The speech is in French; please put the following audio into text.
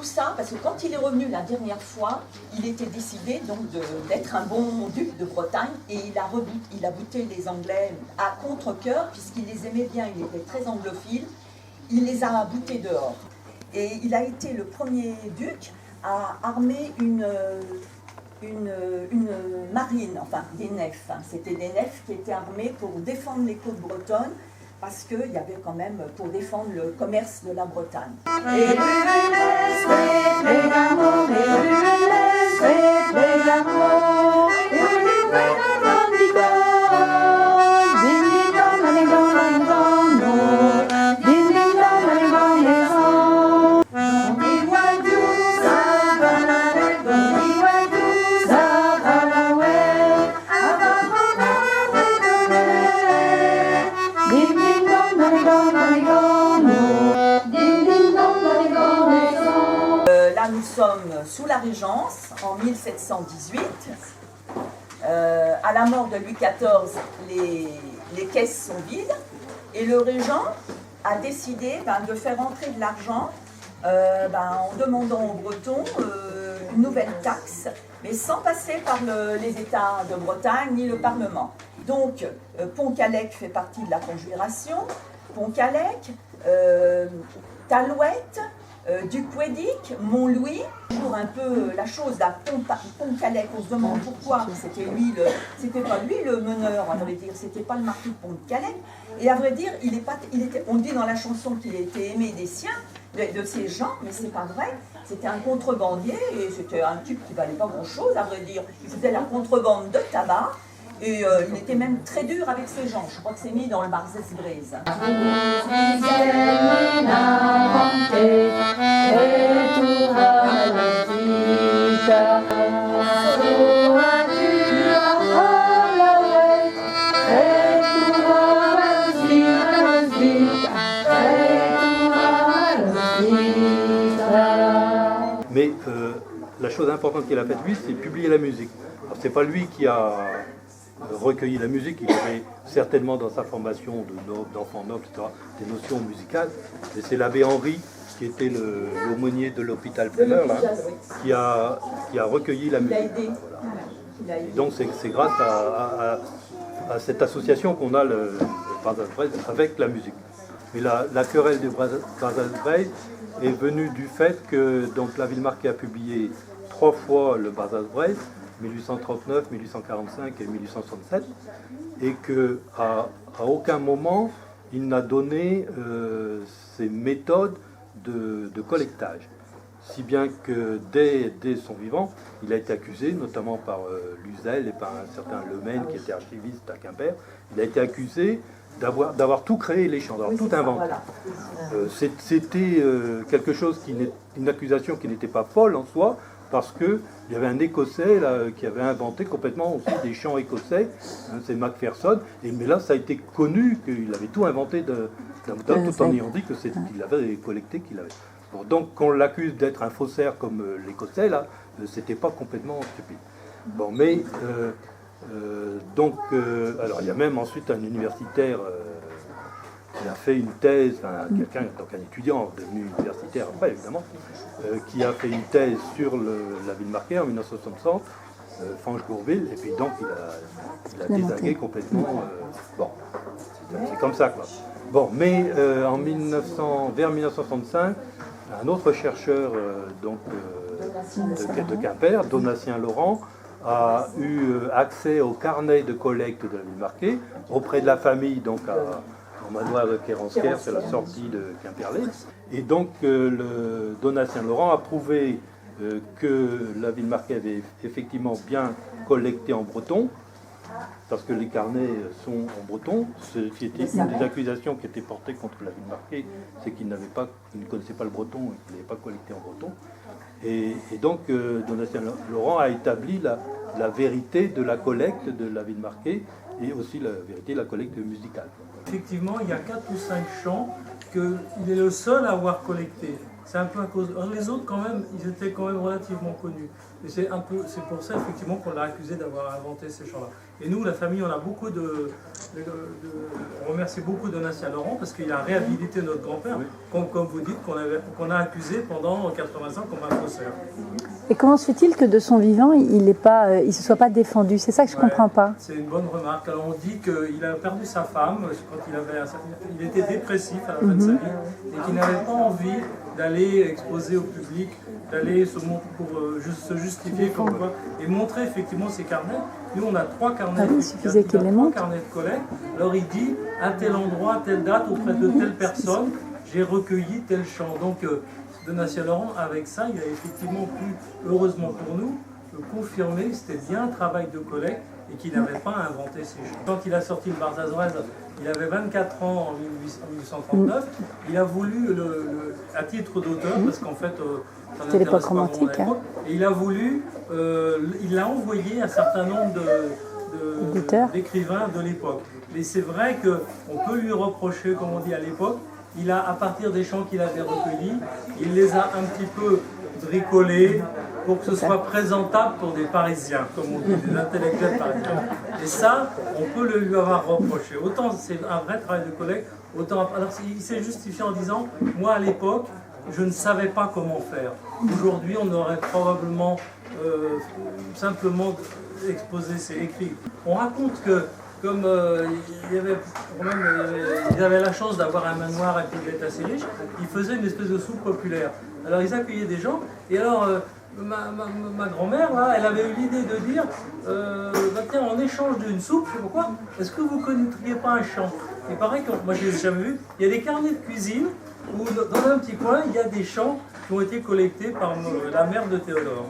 ça, parce que quand il est revenu la dernière fois, il était décidé donc d'être un bon duc de Bretagne, et il a buté les Anglais à contre-cœur, puisqu'il les aimait bien, il était très anglophile, il les a butés dehors. Et il a été le premier duc à armer une marine, enfin des nefs. C'était des nefs qui étaient armées pour défendre les côtes bretonnes, parce qu'il y avait quand même pour défendre le commerce de la Bretagne. Nous sommes sous la Régence en 1718. À la mort de Louis XIV, les caisses sont vides et le régent a décidé de faire entrer de l'argent en demandant aux Bretons une nouvelle taxe, mais sans passer par les États de Bretagne ni le Parlement. Donc Pont-Calec fait partie de la conjuration. Pont-Calec, Talouette, Duc-Ouedic, Montlouis, toujours un peu la chose à Pont-Calec, on se demande pourquoi c'était pas lui le meneur, à vrai dire, c'était pas le marquis de Pont-Calec, et à vrai dire, on dit dans la chanson qu'il était aimé des siens, de ces gens, mais c'est pas vrai, c'était un contrebandier, et c'était un type qui valait pas grand chose, à vrai dire, il faisait la contrebande de tabac, et il était même très dur avec ces gens. Je crois que c'est mis dans le Barzès Brise. Mais la chose importante qu'il a faite lui, c'est publier la musique. Alors, c'est pas lui qui a recueilli la musique, il avait certainement dans sa formation d'enfant noble, etc., des notions musicales, et c'est l'abbé Henri, qui était l'aumônier de l'hôpital Plumeur, qui a recueilli la musique. Voilà. Et donc c'est grâce à cette association qu'on a le Barzaz-Breiz avec la musique. Mais la querelle de Barzaz-Breiz est venue du fait que donc, la ville marquée a publié 3 fois le Barzaz-Breiz, 1839, 1845 et 1867, et qu'à aucun moment il n'a donné ses méthodes de collectage. Si bien que dès son vivant, il a été accusé, notamment par Luzel et par un certain Lemaine qui était archiviste à Quimper, il a été accusé d'avoir tout créé les chants, d'avoir tout inventé. C'était quelque chose une accusation qui n'était pas folle en soi, parce qu'il y avait un Écossais là, qui avait inventé complètement aussi des chants écossais, c'est Macpherson, mais là ça a été connu qu'il avait tout inventé d'un bout tout en ayant dit qu'il avait collecté, qu'il avait. Bon, donc qu'on l'accuse d'être un faussaire comme l'Écossais, là, c'était pas complètement stupide. Bon, mais alors il y a même ensuite un universitaire qui a fait une thèse, un étudiant devenu universitaire après évidemment, qui a fait une thèse sur la ville marquée en 1960, Fange-Gourville, et puis donc il a dézingué complètement. Bon, c'est comme ça quoi. Bon, mais vers 1965, un autre chercheur de Quimper, Donatien Laurent, a eu accès au carnet de collecte de la ville marquée auprès de la famille, donc au manoir de Kéransker, c'est la sortie de Quimperlé. Et donc le Donatien Laurent a prouvé que la ville marquée avait effectivement bien collecté en breton, parce que les carnets sont en breton, ce qui était une des accusations qui était portée contre la ville marquée, c'est qu'il ne connaissait pas le breton et qu'il n'avait pas collecté en breton. Et donc Donatien Laurent a établi la vérité de la collecte de la ville marquée et aussi la vérité de la collecte musicale. Effectivement, il y a 4 ou 5 chants qu'il est le seul à avoir collecté. c'est un peu à cause. Alors, les autres, quand même, ils étaient quand même relativement connus. Et c'est pour ça, effectivement, qu'on l'a accusé d'avoir inventé ces chants-là. Et nous, la famille, on a beaucoup on remercie beaucoup Donatien Laurent parce qu'il a réhabilité notre grand-père, comme vous dites, qu'on a accusé pendant 80 ans comme un faussaire. Et comment se fait-il que de son vivant, il ne se soit pas défendu? C'est ça que je ne comprends pas. C'est une bonne remarque. Alors on dit qu'il a perdu sa femme quand il était dépressif à la fin de sa vie et qu'il n'avait pas envie d'aller exposer au public, d'aller pour se justifier comme quoi, et montrer effectivement ses carnets. Nous on a 3 carnets, il suffisait qu'il les montre. Carnets de collecte. Alors il dit à tel endroit, telle date, auprès de telle personne, j'ai recueilli tel chant. Donc Donatien Laurent, avec ça, il a effectivement pu, heureusement pour nous, confirmer que c'était bien un travail de collecte et qu'il n'avait pas inventé ces chants. Quand il a sorti le Barzazouaz, il avait 24 ans en 1839. Il a voulu, à titre d'auteur, parce qu'en fait, c'était l'époque romantique. Et il a voulu, il l'a envoyé à un certain nombre d'écrivains de l'époque. Mais c'est vrai qu'on peut lui reprocher, comme on dit à l'époque, il a, à partir des chants qu'il avait recueillis, il les a un petit peu bricolés pour que ce soit présentable pour des Parisiens, comme on dit, des intellectuels parisiens. Et ça, on peut le lui avoir reproché. Autant c'est un vrai travail de collecte, autant... Alors il s'est justifié en disant, moi à l'époque, je ne savais pas comment faire. Aujourd'hui, on aurait probablement simplement exposé ses écrits. On raconte que comme ils avaient la chance d'avoir un manoir et puis d'être assez riche, ils faisaient une espèce de soupe populaire. Alors ils accueillaient des gens, et alors ma grand-mère, là, elle avait eu l'idée de dire tiens, en échange d'une soupe, je sais pas quoi, est-ce que vous ne connaîtriez pas un chant? Et pareil, moi je ne l'ai jamais vu, il y a des carnets de cuisine où dans un petit coin, il y a des chants qui ont été collectés par la mère de Théodore.